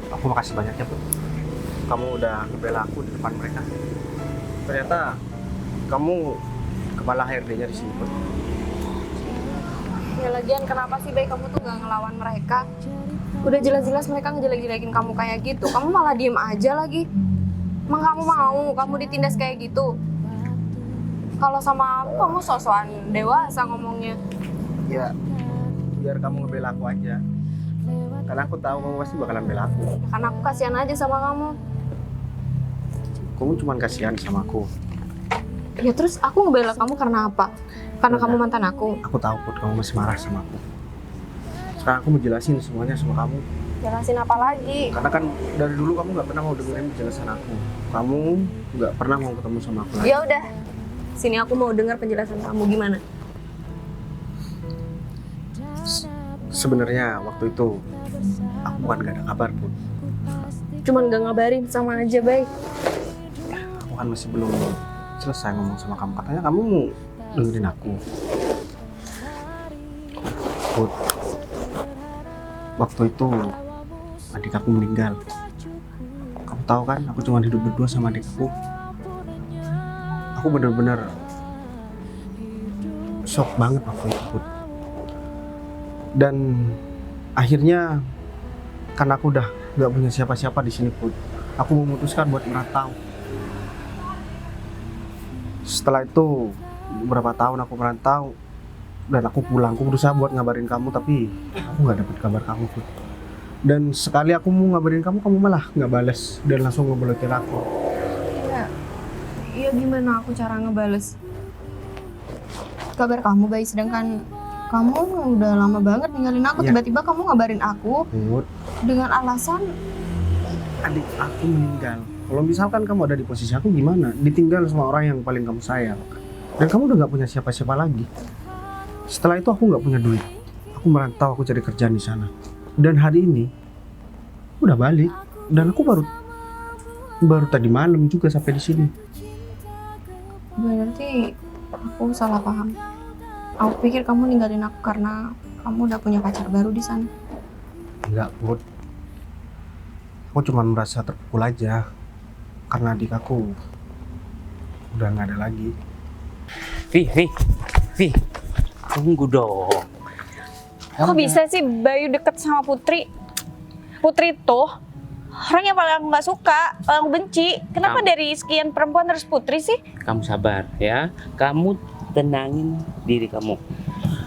Aku makasih banyak ya, Put. Kamu udah ngebela aku di depan mereka. Ternyata kamu kepala HRD-nya di sini, Put. Ya lagian kenapa sih, Bay, kamu tuh nggak ngelawan mereka? Udah jelas-jelas mereka ngejelek-jelekin kamu kayak gitu. Kamu malah diem aja lagi. Emang kamu mau kamu ditindas kayak gitu? Kalau sama aku kamu sok-sokan dewasa ngomongnya. Ya, biar kamu ngebela aku aja. Karena aku tahu kamu pasti bakalan bela aku. Ya, karena aku kasihan aja sama kamu. Kamu cuma kasihan sama aku. Ya terus aku ngebela kamu karena apa? Karena kamu mantan aku. Aku tahu, Put, kamu masih marah sama aku. Sekarang aku mau jelasin semuanya sama kamu. Jelasin apa lagi? Karena kan dari dulu kamu nggak pernah mau dengerin penjelasan aku. Kamu nggak pernah mau ketemu sama aku lagi. Ya udah. Sini aku mau dengar penjelasan kamu gimana? Sebenarnya waktu itu aku bukan gak ada kabar, Put. Cuman gak ngabarin sama aja, Bay. Aku kan masih belum selesai ngomong sama kamu. Katanya kamu mau dengerin aku. Put, waktu itu adik aku meninggal. Kamu tahu kan, aku cuma hidup berdua sama adikku. Aku bener-bener shock banget waktu itu, Put. Dan akhirnya karena aku udah gak punya siapa-siapa di sini, Put, aku memutuskan buat merantau. Setelah itu beberapa tahun aku merantau dan aku pulang. Aku berusaha buat ngabarin kamu tapi aku nggak dapet kabar kamu, Put. Dan sekali aku mau ngabarin kamu, kamu malah nggak balas dan langsung ngeblokir aku. Iya gimana aku cara ngebales kabar kamu, Bay, sedangkan kamu udah lama banget ninggalin aku. Iya. Tiba-tiba kamu ngabarin aku Put, dengan alasan adik aku meninggal. Kalau misalkan kamu ada di posisi aku gimana? Ditinggal sama orang yang paling kamu sayang. Dan kamu udah nggak punya siapa-siapa lagi. Setelah itu aku nggak punya duit. Aku merantau, aku cari kerjaan di sana. Dan hari ini udah balik. Dan aku baru tadi malam juga sampai di sini. berarti aku salah paham. Aku pikir kamu ninggalin aku karena kamu udah punya pacar baru di sana. Enggak, Put. Aku cuma merasa terpukul aja karena adik aku udah nggak ada lagi. Vi, tunggu dong. kok bisa sih Bayu deket sama Putri? Putri tuh orang yang paling aku nggak suka, paling aku benci. Kenapa dari sekian perempuan harus Putri sih? Kamu sabar ya. Kamu tenangin diri kamu.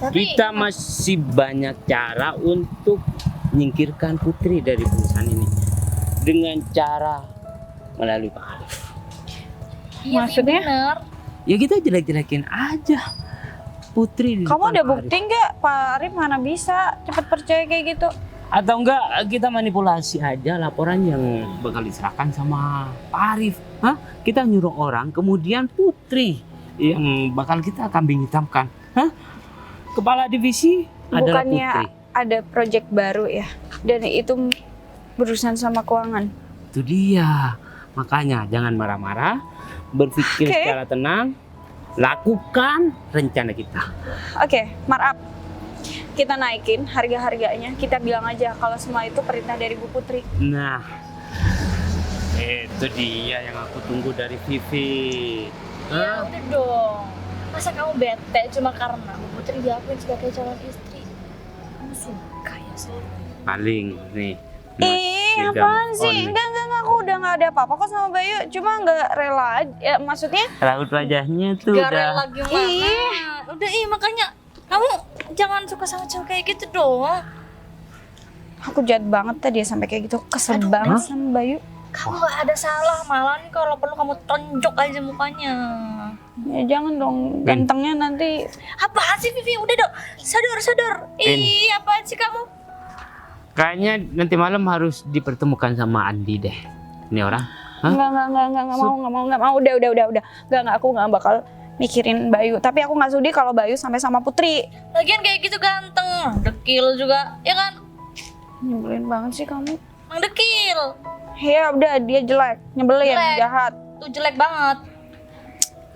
Kita masih banyak cara untuk menyingkirkan Putri dari perusahaan ini. Dengan cara melalui Pak Arif. Maksudnya? Ya kita jelek-jelekin aja Putri di Kamu depan ada Pak bukti nggak? Pak Arif mana bisa cepet percaya kayak gitu? Atau enggak kita manipulasi aja laporan yang bakal diserahkan sama Pak Arif. Hah? Kita nyuruh orang, kemudian Putri yang bakal kita kambing hitamkan. Hah? Kepala divisi adalah Bukannya Putri. ada project baru ya? Dan itu berurusan sama keuangan. Itu dia. Makanya jangan marah-marah, berpikir Oke. secara tenang, lakukan rencana kita. Oke, markup. Kita naikin harga-harganya. Kita bilang aja kalau semua itu perintah dari Bu Putri. Nah, itu dia yang aku tunggu dari Vivi. Ya udah dong. Masa kamu bete cuma karena Bu Putri diakuin sebagai calon istri? Kamu suka ya sih. Paling nih. Apaan sih? Enggak, aku udah nggak ada apa-apa kok sama Bayu. Cuma nggak rela aja. Ya, maksudnya Raut wajahnya tuh Gak udah. rela gimana? Udah makanya kamu jangan suka sama cowok kayak gitu dong. aku jahat banget tadi sampai kayak gitu. Kesel banget sama Bayu. Kamu gak ada salah, malah nih kalau perlu kamu tonjok aja mukanya. Ya jangan dong, gantengnya nanti. Apaan sih Vivi? Udah dong, sadar. Ih, apaan sih kamu? Kayaknya nanti malam harus dipertemukan sama Andi deh. Ini orang. Hah? Nggak mau. Udah. Nggak, aku nggak bakal mikirin Bayu. Tapi aku nggak sudi kalau Bayu sampai sama Putri. Lagian kayak gitu ganteng, dekil juga, ya kan? Nyebelin banget sih kamu. Mang dekil, Ya udah, dia jelek, nyebelin, Jelek. jahat. tuh jelek banget.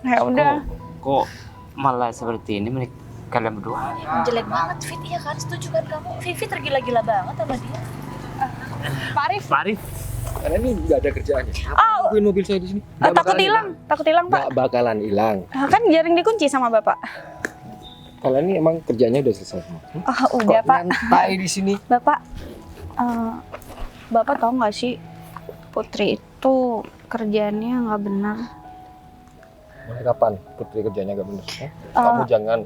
Ya udah. Kok malah seperti ini kalian berdua? Jelek banget Fit, iya kan? Setuju kan kamu? Vivi tergila-gila banget sama dia. Pak Arif, Farif. Karena ini nggak ada kerjaannya. Oh. Tungguin mobil saya di sini. takut hilang Pak. Nggak bakalan hilang. Kan jaring dikunci sama Bapak. Kalian ini emang kerjanya udah selesai semua. Oh udah Kok Pak. nyantai di sini? Bapak, Bapak tahu nggak sih Putri itu kerjaannya nggak benar. Mulai kapan Putri kerjanya nggak bener? Kamu jangan.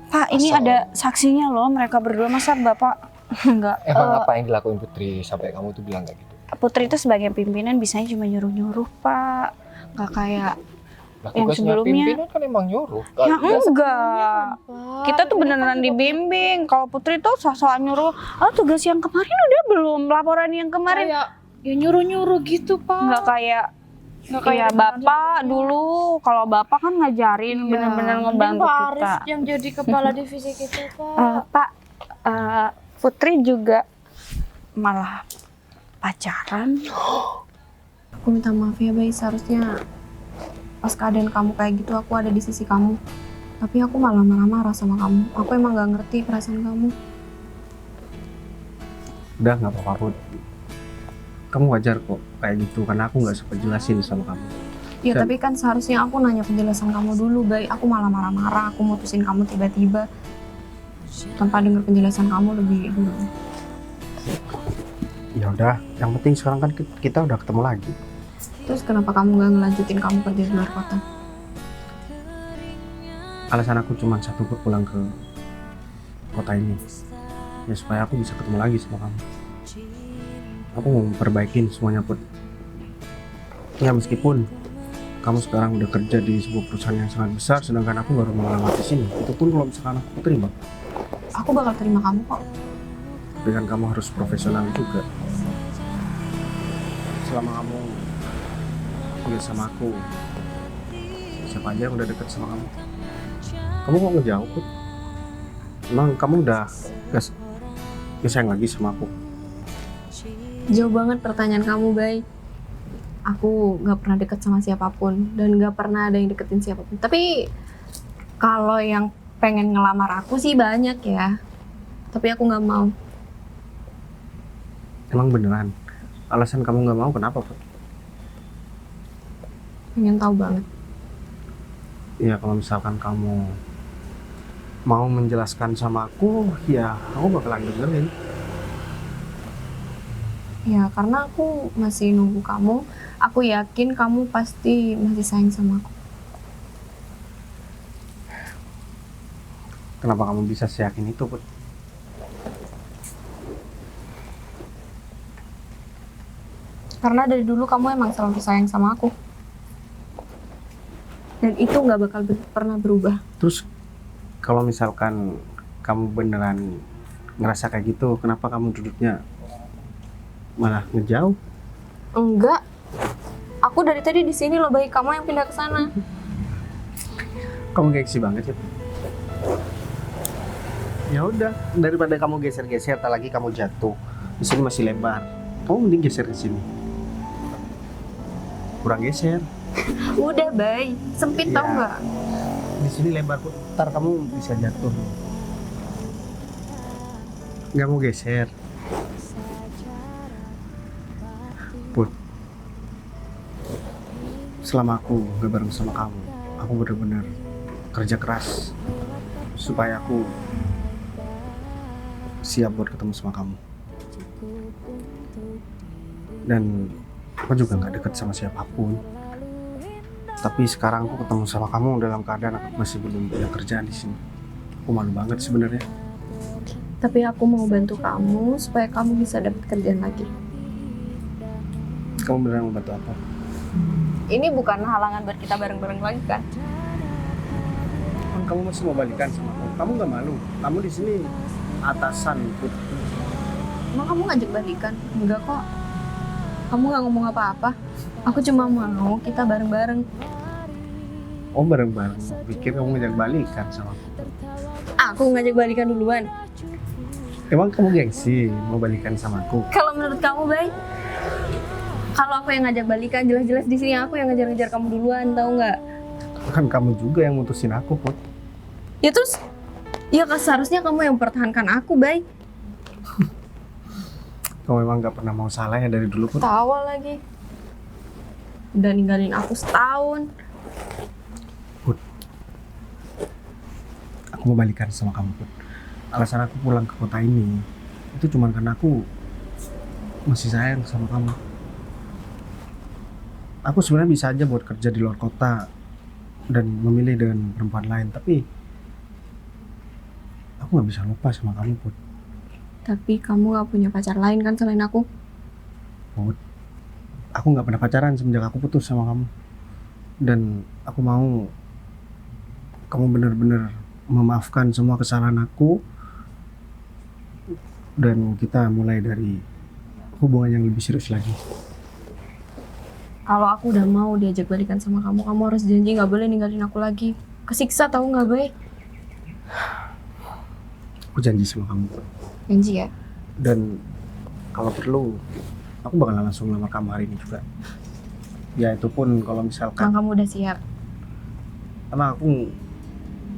Pak, ini Asal. ada saksinya loh, mereka berdua. Masa Bapak nggak? Emang apa yang dilakuin Putri sampai kamu tuh bilang kayak gitu? Putri itu sebagai pimpinan bisanya cuma nyuruh-nyuruh Pak, nggak kayak Lah, yang tugasnya sebelumnya. pimpinan kan emang nyuruh. Ya Kalian enggak. Kita tuh beneran dibimbing. Kalau Putri tuh sok-sokan nyuruh. Tugas yang kemarin udah belum, laporan yang kemarin. Kayak ya nyuruh-nyuruh gitu Pak. Nggak kayak ya Bapak dulu. Kalau Bapak kan ngajarin, bener-bener ngebantu Pak kita. Arif yang jadi kepala divisi kita Pak. Pak, Putri juga malah pacaran. Aku minta maaf ya Bay, seharusnya pas keadaan kamu kayak gitu aku ada di sisi kamu. Tapi aku malah marah-marah sama kamu. Aku emang gak ngerti perasaan kamu. Udah nggak apa-apa Put. Kamu wajar kok kayak gitu karena aku nggak sempat jelasin sama kamu. Ya Dan- tapi kan seharusnya aku nanya penjelasan kamu dulu Bay. Aku malah marah-marah, aku mutusin kamu tiba-tiba tanpa dengar penjelasan kamu lebih dulu. Ya udah, yang penting sekarang kan kita udah ketemu lagi. Terus kenapa kamu gak ngelanjutin kamu kerja di luar kota? Alasan aku cuma satu Put, pulang ke kota ini. Ya supaya aku bisa ketemu lagi sama kamu. Aku mau perbaikin semuanya Put. Ya meskipun kamu sekarang udah kerja di sebuah perusahaan yang sangat besar, sedangkan aku baru melamar di sini. Itu pun kalau misalkan aku terima. Aku bakal terima kamu kok. Dengan kamu harus profesional juga. Selama kamu kuliah sama aku, siapa aja yang udah deket sama kamu? Kamu kok ngejauh Put? Emang kamu udah gak sayang lagi sama aku? Jauh banget pertanyaan kamu, Bay. Aku gak pernah deket sama siapapun dan gak pernah ada yang deketin siapapun. Tapi kalau yang pengen ngelamar aku sih banyak ya. Tapi aku gak mau. Emang beneran? Alasan kamu gak mau kenapa Put? Pengen tahu banget. Ya kalau misalkan kamu mau menjelaskan sama aku, ya aku bakalan dengerin. Ya karena aku masih nunggu kamu. Aku yakin kamu pasti masih sayang sama aku. Kenapa kamu bisa seyakin itu Put? Karena dari dulu kamu emang selalu sayang sama aku. Dan itu gak bakal pernah berubah. Terus kalau misalkan kamu beneran ngerasa kayak gitu, kenapa kamu duduknya malah ngejauh? Enggak. Aku dari tadi di sini loh, Bay. Kamu yang pindah ke sana. Kamu gengsi banget ya. Ya udah, daripada kamu geser-geser, tak lagi kamu jatuh. Di sini masih lebar. Kamu mending geser ke sini. Kurang geser. Udah, Bay. Sempit tau Ya. nggak? Di sini lebar, Put. Ntar kamu bisa jatuh. Nggak mau geser. Put. Selama aku gak bareng sama kamu, aku bener-bener kerja keras supaya aku siap buat ketemu sama kamu. Dan aku juga nggak deket sama siapapun. Tapi sekarang aku ketemu sama kamu dalam keadaan aku masih belum punya kerjaan di sini. Aku malu banget sebenarnya. Tapi aku mau bantu kamu supaya kamu bisa dapat kerjaan lagi. Kamu beneran mau bantu apa? Ini bukan halangan buat kita bareng-bareng lagi kan? Kan kamu masih mau balikan sama aku. Kamu nggak malu? Kamu di sini atasan, Put. Emang kamu ngajak balikan? Enggak kok. Kamu nggak ngomong apa-apa. Aku cuma mau kita bareng-bareng. Oh bareng-bareng. Aku pikir kamu ngajak balikan sama aku. Aku ngajak balikan duluan. Emang kamu gengsi mau balikan sama aku? Kalau menurut kamu baik? Kalau aku yang ngajak balikan, jelas-jelas di sini aku yang ngejar-ngejar kamu duluan, tahu nggak? Kan kamu juga yang mutusin aku, Put. Ya terus, ya seharusnya kamu yang mempertahankan aku, baik? Kamu memang nggak pernah mau salah ya dari dulu, Put. Tawa lagi. Udah ninggalin aku setahun. Aku mau balikan sama kamu, Put. Alasan aku pulang ke kota ini itu cuma karena aku masih sayang sama kamu. Aku sebenarnya bisa aja buat kerja di luar kota dan memilih dengan perempuan lain, tapi aku nggak bisa lupa sama kamu, Put. Tapi kamu gak punya pacar lain kan selain aku? Put, aku nggak pernah pacaran semenjak aku putus sama kamu. Dan aku mau kamu benar-benar memaafkan semua kesalahan aku dan kita mulai dari hubungan yang lebih serius lagi. Kalau aku udah mau diajak balikan sama kamu, kamu harus janji gak boleh ninggalin aku lagi. Kesiksa tahu nggak, baik? Aku janji sama kamu. Janji ya? Dan kalau perlu aku bakalan langsung lamar kamu hari ini juga. Ya itu pun kalau misalkan Kan kamu udah siap karena aku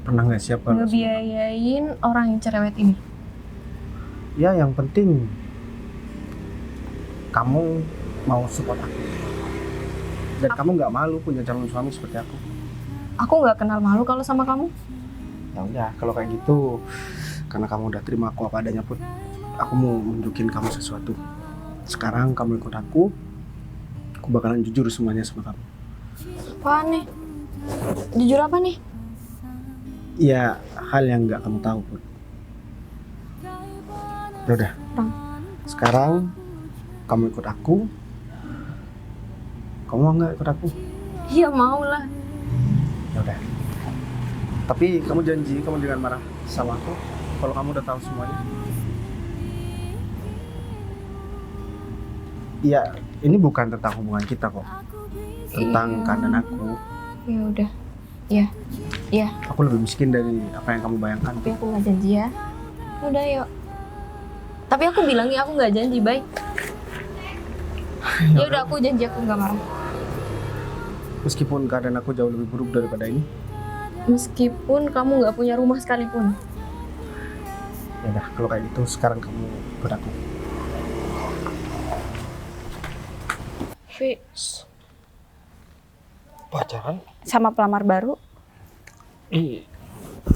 pernah nggak siap kalau ngebiayain orang yang cerewet ini. ya yang penting kamu mau support aku dan kamu nggak malu punya calon suami seperti aku. Aku nggak kenal malu kalau sama kamu. Ya udah kalau kayak gitu karena kamu udah terima aku apa adanya, Put, aku mau nunjukin kamu sesuatu. Sekarang kamu ikut aku bakalan jujur semuanya sama kamu. Apaan nih? Jujur apa nih? Ya hal yang nggak kamu tahu, Put. Ya udah. Sekarang kamu ikut aku. Kamu mau nggak ikut aku? Iya mau lah. Ya udah. Tapi kamu janji kamu jangan marah sama aku kalau kamu udah tahu semuanya. Iya, ini bukan tentang hubungan kita kok. Tentang keadaan aku. Ya udah. Iya. Iya. Aku lebih miskin dari apa yang kamu bayangkan. Tapi aku nggak janji ya. Udah yuk. Tapi aku bilangnya aku nggak janji, baik. Ya udah aku janji aku nggak marah. Meskipun keadaan aku jauh lebih buruk daripada ini. Meskipun kamu nggak punya rumah sekalipun. Ya udah, kalau kayak gitu sekarang kamu ikut aku. Fix. Pacaran? Sama pelamar baru.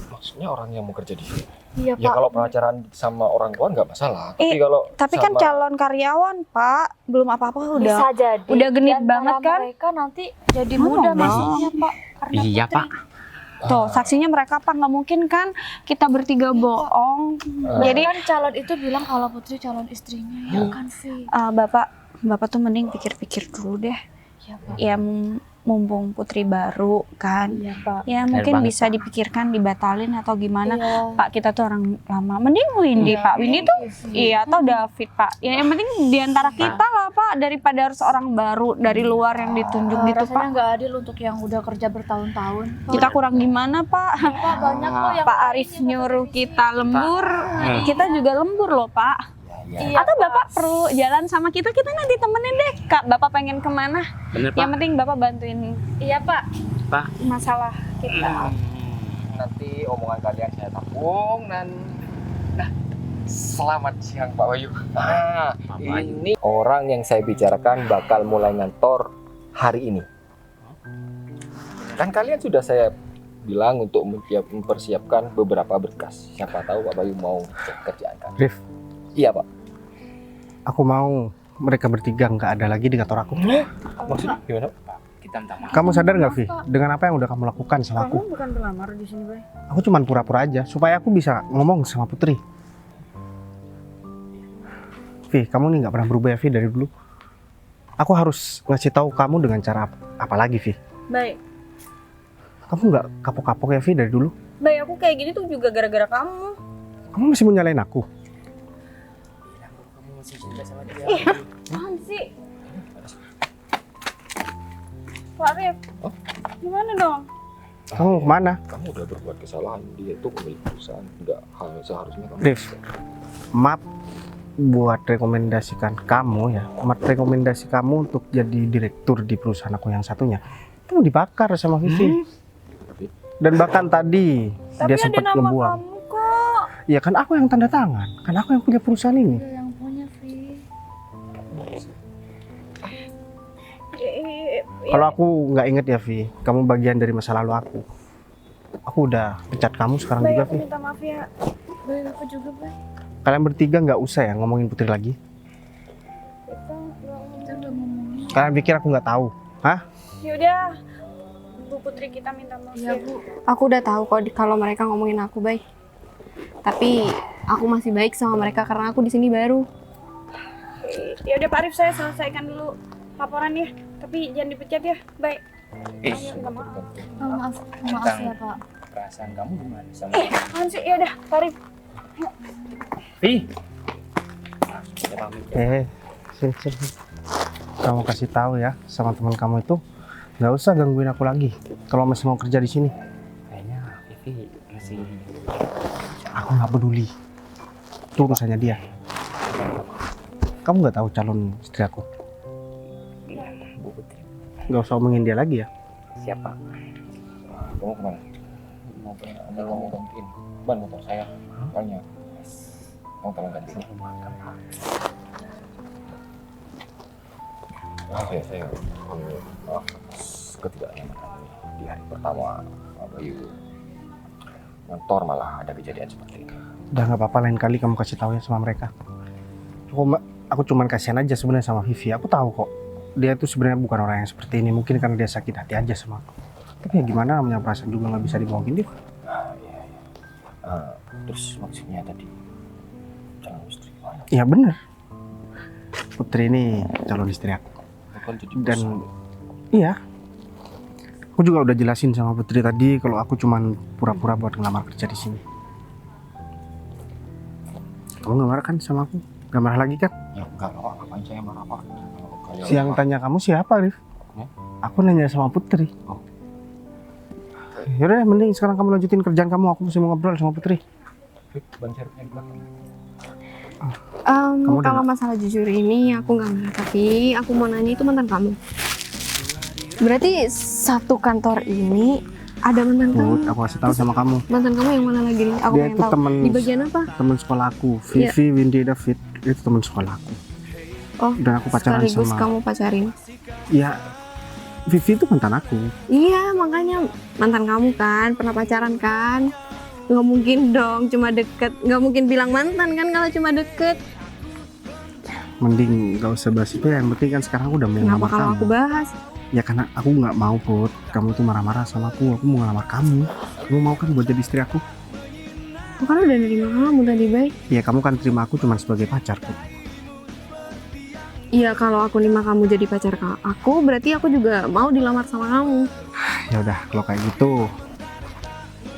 Maksudnya orang yang mau kerja di sini. Iya, Ya Pak. kalau pacaran sama orang tua nggak masalah. Tapi kalau Tapi kan sama- calon karyawan, Pak. Belum apa-apa Bisa udah. jadi. udah genit di antara banget kan? Mereka nanti jadi Oh, muda no. maksudnya, Pak. Karena Iya Putri. Pak. Tuh, saksinya mereka Pak. Nggak mungkin kan kita bertiga bohong. Jadi kan calon itu bilang kalau Putri calon istrinya, ya kan, Vi? Bapak tuh mending pikir-pikir dulu deh. Iya, Pak. Ya mumpung Putri baru kan. Iya, Pak. Ya mungkin banget, bisa Pak. dipikirkan dibatalin atau gimana. Iya. Pak kita tuh orang lama. Mending Windy Pak. Windy tuh iya atau David Pak. Ya yang penting diantara kita lah Pak daripada harus orang baru dari luar yang ditunjuk gitu Rasanya Pak. nggak adil untuk yang udah kerja bertahun-tahun. Pak. Kita kurang gimana Pak? Pak, banyak kok yang Pak Arif nyuruh kita lembur, kita juga lembur loh Pak. Iya, Atau Bapak perlu jalan sama kita nanti temenin deh Kak. Bapak pengen kemana? Bener Yang Pak. penting Bapak bantuin Iya, Pak. Pak. masalah kita. nanti omongan kalian saya tampung dan selamat siang Pak Wahyu. Ini orang yang saya bicarakan bakal mulai ngantor hari ini. Kan kalian sudah saya bilang untuk mempersiapkan beberapa berkas. Siapa tahu Pak Bayu mau cek kerjaan kan? Rif, Iya Pak. aku mau mereka bertiga nggak ada lagi di kantor aku. Maksudnya gimana? Kita minta maaf. Kamu sadar nggak, Vi? Dengan apa yang udah kamu lakukan sama aku? Kamu bukan pelamar di sini, Bay. Aku cuman pura-pura aja supaya aku bisa ngomong sama Putri. Vi, kamu nih nggak pernah berubah ya, Vi, dari dulu. Aku harus ngasih tahu kamu dengan cara apa lagi, Vi? Bay, Kamu nggak kapok-kapok ya, Vi, dari dulu? Bay, aku kayak gini tuh juga gara-gara kamu. Kamu masih mau nyalain aku? Apaan sih? Pak Rif, gimana dong? Kamu mau kemana? Kamu udah berbuat kesalahan. Dia itu pemilik perusahaan. Enggak seharusnya kamu. Rif, maaf buat rekomendasikan kamu ya. Maaf rekomendasi kamu untuk jadi direktur di perusahaan aku yang satunya. Itu dibakar sama Vivi. Dan bahkan tadi Tapi dia ada sempat nama ngebuang. kamu kok. Ya kan aku yang tanda tangan. Kan aku yang punya perusahaan ini. Yang punya Vi. Kalau aku nggak inget ya, Vi, kamu bagian dari masa lalu aku. Aku udah pecat kamu sekarang Bay, juga, aku Vi. minta maaf ya. Bay, aku juga Bay. Kalian bertiga nggak usah ya ngomongin Putri lagi. Kita udah ngomongin. Kalian pikir aku nggak tahu? Hah? Yaudah, Bu Putri kita minta maaf Iya ya. Bu. Aku udah tahu kok kalau mereka ngomongin aku baik. Tapi aku masih baik sama mereka karena aku di sini baru. Ya udah Pak Arif, saya selesaikan dulu laporannya. Tapi jangan dipecat ya, baik. Minta maaf. Oh, maaf ya Pak. Perasaan kamu gimana sama Apaan sih? Ya udah, Pak Arif. Vi? Sini. Kamu kasih tahu ya sama teman kamu itu nggak usah gangguin aku lagi. Kalau masih mau kerja di sini, Kayaknya Vivi masih aku nggak peduli. Itu urusannya dia. Kamu nggak tahu calon istri aku. Bu Putri. Nggak usah omongin dia lagi ya. Siapa? Kamu kemana? Mau gantiin ban motor saya. Banyak. Mau tolong gantiin. Maaf ya saya. Maaf atas ketidaknyamanan ini di hari pertama Pak Bayu ngantor malah ada kejadian seperti ini. Udah nggak apa-apa, lain kali kamu kasih tahu ya sama mereka. Aku cuman kasihan aja sebenarnya sama Vivi. Aku tahu kok dia tuh sebenarnya bukan orang yang seperti ini. Mungkin karena dia sakit hati aja sama aku. Tapi ya gimana, namanya perasaan juga nggak bisa dibohongin dia. Iya. Terus maksudnya tadi calon istri mana? Iya bener. Putri ini calon istri aku. Kan jadi Dan iya, aku juga udah jelasin sama Putri tadi kalau aku cuman pura-pura buat ngelamar kerja di sini. Kamu nggak marah kan sama aku? Nggak marah lagi kan? ya enggak Pak, ngapain saya marah Pak? Kalau Siang tanya kamu siapa, Rif? Ya? Aku nanya sama Putri. Oh. Yaudah, mending sekarang kamu lanjutin kerjaan kamu. Aku masih mau ngobrol sama Putri. ban serepnya di belakang. Kamu udah Kalau masalah jujur ini aku nggak marah, tapi aku mau nanya itu mantan kamu. Berarti satu kantor ini ada mantan kamu. Put, aku kasih tahu sama kamu. Mantan kamu yang mana lagi nih? Aku Dia pengen itu tahu. temen Di bagian apa? teman sekolah aku. Vivi, Windy, David. Itu teman sekolah aku. Oh, Dan aku pacaran sekaligus sama. kamu pacarin. Ya, Vivi itu mantan aku. Iya, makanya mantan kamu kan, pernah pacaran kan? Nggak mungkin dong cuma deket. Nggak mungkin bilang mantan kan kalau cuma deket. Mending gak usah bahas itu. Yang penting kan sekarang aku udah mau Kenapa ngelamar kalau kamu. aku bahas? Ya karena aku nggak mau, Put. Kamu tuh marah-marah sama aku. Aku mau ngelamar kamu. Kamu mau kan buat jadi istri aku? Aku kan udah nerima kamu tadi, baik. Ya kamu kan terima aku cuma sebagai pacar, Put. Iya, kalau aku nerima kamu jadi pacar aku, berarti aku juga mau dilamar sama kamu. Ya udah, kalau kayak gitu,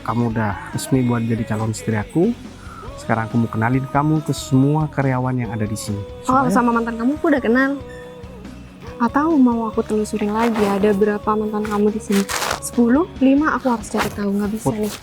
kamu udah resmi buat jadi calon istri aku. Sekarang aku mau kenalin kamu ke semua karyawan yang ada di sini. Oh, Supaya- sama mantan kamu aku udah kenal. Atau mau aku telusurin lagi ada berapa mantan kamu di sini? 10, 5 aku harus cari tahu, nggak bisa Put. nih.